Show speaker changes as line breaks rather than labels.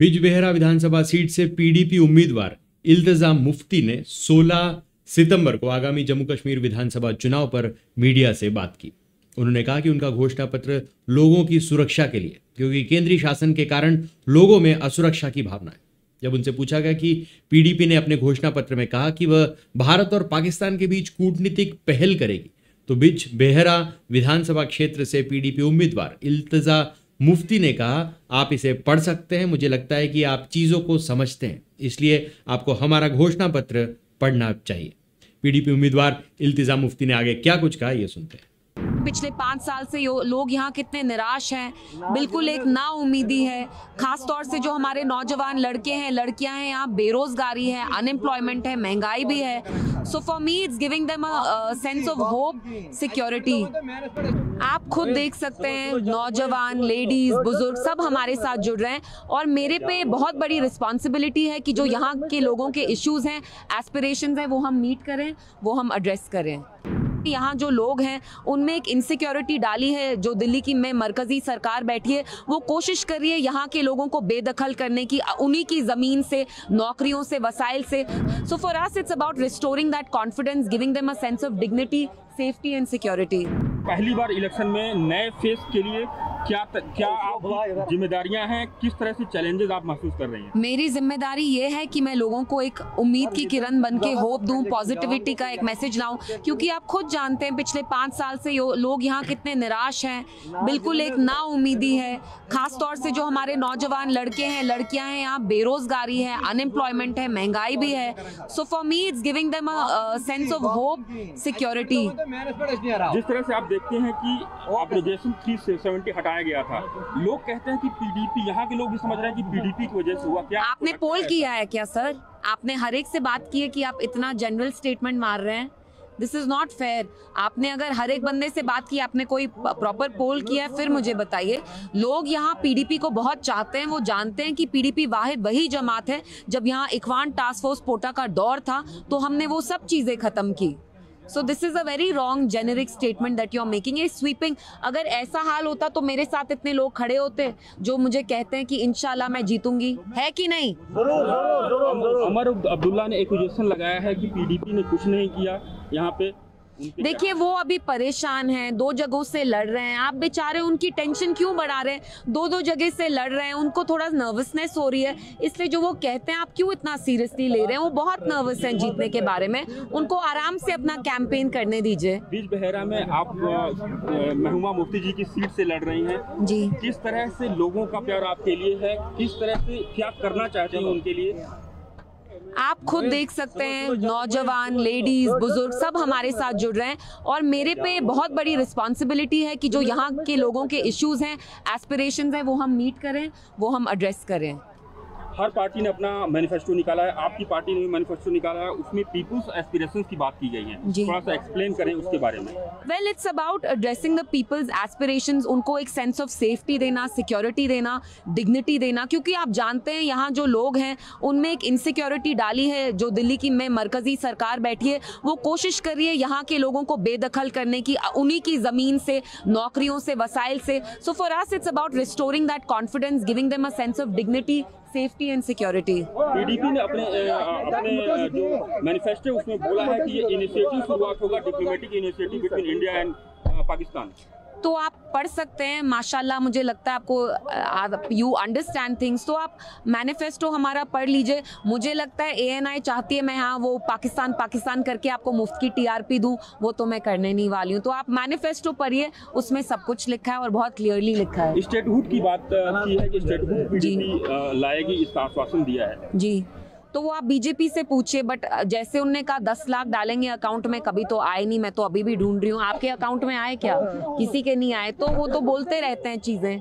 बिजबेहरा विधानसभा seat से PDP उम्मीदवार इल्तिजा मुफ्ती ने 16 सितंबर को आगामी जम्मू कश्मीर विधानसभा चुनाव पर मीडिया से बात की। उन्होंने कहा कि उनका घोषणा पत्र लोगों की सुरक्षा के लिए, क्योंकि केंद्रीय शासन के कारण लोगों में असुरक्षा की भावना है। जब उनसे पूछा गया कि पीडीपी ने अपने घोषणा पत्र में कहा कि वह भारत और पाकिस्तान के बीच कूटनीतिक पहल करेगी, तो बिजबेहरा विधानसभा क्षेत्र से पीडीपी उम्मीदवार इल्तिजा मुफ्ती ने कहा, आप इसे पढ़ सकते हैं, मुझे लगता है कि आप चीजों को समझते हैं, इसलिए आपको हमारा घोषणा पत्र पढ़ना चाहिए। पीडीपी उम्मीदवार इल्तिजा मुफ्ती ने आगे क्या कुछ कहा, ये सुनते हैं।
पिछले 5 साल से लोग यहाँ कितने निराश हैं, बिल्कुल एक नाउम्मीदी है। खास तौर से जो हमारे नौजवान लड़के हैं, लड़कियां हैं, यहाँ बेरोजगारी है, अनएम्प्लॉयमेंट है, महंगाई भी है। So for me it's giving them a sense of hope, security. आप खुद देख सकते हैं, नौजवान, लेडीज, बुजुर्ग सब हमारे साथ जुड़ रहे हैं और मेरे पे बहुत बड़ी रिस्पॉन्सिबिलिटी है कि जो यहाँ के लोगों के इश्यूज हैं, एस्पिरेशंस हैं, वो हम मीट करें, वो हम एड्रेस करें। यहाँ जो लोग हैं उनमें एक इनसिक्योरिटी डाली है, जो दिल्ली की में मरकजी सरकार बैठी है वो कोशिश कर रही है यहाँ के लोगों को बेदखल करने की, उन्हीं की ज़मीन से, नौकरियों से, वसाइल से। So for us it's about restoring that confidence, giving them a sense of dignity, safety and security.
पहली बार इलेक्शन में नए फेस के लिए क्या आप जिम्मेदारियां हैं, किस तरह से चैलेंजेस आप महसूस कर रही हैं?
मेरी जिम्मेदारी ये है कि मैं लोगों को एक उम्मीद की किरण बन के होप दूं, पॉजिटिविटी का एक मैसेज लाऊं, क्योंकि आप खुद जानते हैं पिछले 5 साल से लोग यहाँ कितने निराश हैं, बिल्कुल एक नाउम्मीदी है। खास तौर से जो हमारे नौजवान लड़के हैं, लड़कियां हैं, यहाँ बेरोजगारी है, अनएम्प्लॉयमेंट है, महंगाई भी है। So for me it's giving them a sense of hope, security.
जिस तरह से आप देखते हैं कि ऑब्लिगेशन 370 हटाया गया था, लोग कहते हैं कि पीडीपी, यहाँ के लोग भी समझ रहे हैं कि पीडीपी की वजह से हुआ। क्या
आपने पोल किया है क्या सर? आपने हर एक से बात की है कि आप इतना जनरल स्टेटमेंट मार रहे हैं? This is not fair. आपने अगर हर एक बंदे से बात की, आपने कोई प्रॉपर पोल किया है, फिर मुझे बताइए। लोग यहाँ पीडीपी को बहुत चाहते हैं, वो जानते हैं कि पीडीपी वाहिद वही जमात है, जब यहाँ इख्वान टास्क फोर्स पोटा का दौर था तो हमने वो सब चीजें खत्म की। So this is a very wrong generic statement that you are making. ये sweeping, अगर ऐसा हाल होता तो मेरे साथ इतने लोग खड़े होते जो मुझे कहते हैं कि इंशाल्लाह मैं जीतूंगी, है कि नहीं?
अमर अब्दुल्ला ने एक्यूजेशन लगाया है कि पीडीपी ने कुछ नहीं किया यहाँ पे।
देखिए वो अभी परेशान हैं, 2 जगहों से लड़ रहे हैं। आप बेचारे उनकी टेंशन क्यों बढ़ा रहे हैं? 2 जगह से लड़ रहे हैं, उनको थोड़ा नर्वसनेस हो रही है, इसलिए जो वो कहते हैं आप क्यों इतना सीरियसली ले रहे हैं? वो बहुत नर्वस हैं जीतने के बारे में, उनको आराम से अपना कैंपेन करने दीजिए।
बिजबेहरा में आप महबूबा मुफ्ती जी की सीट से लड़ रही हैं
जी,
किस तरह से लोगों का प्यार आपके लिए है, किस तरह से क्या करना चाहते हैं उनके लिए?
आप खुद देख सकते हैं, नौजवान, लेडीज, बुजुर्ग सब हमारे साथ जुड़ रहे हैं और मेरे पे बहुत बड़ी रिस्पॉन्सिबिलिटी है कि जो यहाँ के लोगों के इश्यूज हैं, एस्पिरेशंस हैं, वो हम मीट करें, वो हम एड्रेस करें।
हर पार्टी ने अपना मैनिफेस्टो निकाला है, आपकी पार्टी ने भी मैनिफेस्टो निकाला है, उसमें पीपल्स एस्पिरेशंस की बात की गई है, थोड़ा सा एक्सप्लेन करें उसके बारे में।
Well it's about addressing the people's aspirations, उनको एक सेंस ऑफ सेफ्टी देना, सिक्योरिटी देना, डिग्निटी देना, क्योंकि आप जानते हैं यहाँ जो लोग हैं उनमें एक इनसिक्योरिटी डाली है, जो दिल्ली की में मरकजी सरकार बैठी है वो कोशिश कर रही है यहाँ के लोगों को बेदखल करने की, उन्हीं की ज़मीन से, नौकरियों से, वसाइल से। So for us it's about restoring that confidence, giving them a sense of dignity, safety and security.
PDP ने अपने जो मैनिफेस्टो उसमें बोला है कि ये इनिशिएटिव शुरुआत होगा diplomatic initiative between India and Pakistan.
तो आप पढ़ सकते हैं, माशाल्लाह मुझे लगता है आपको यू अंडरस्टैंड थिंग्स, तो आप मैनिफेस्टो हमारा पढ़ लीजिए। मुझे लगता है एएनआई चाहती है मैं हाँ वो पाकिस्तान पाकिस्तान करके आपको मुफ्त की टीआरपी दूं, वो तो मैं करने नहीं वाली हूँ। तो आप मैनिफेस्टो पढ़िए, उसमें सब कुछ लिखा है और बहुत क्लियरली लिखा है।
स्टेटहुड की बात की है कि स्टेटहुड पीडीपी लाएगी, इसका आश्वासन दिया है
जी, तो वो आप बीजेपी से पूछिए, बट जैसे उनने कहा 10 लाख डालेंगे अकाउंट में, कभी तो आए नहीं। मैं तो अभी भी ढूंढ रही हूँ, आपके अकाउंट में आए क्या? किसी के नहीं आए। तो वो तो बोलते रहते हैं चीजें।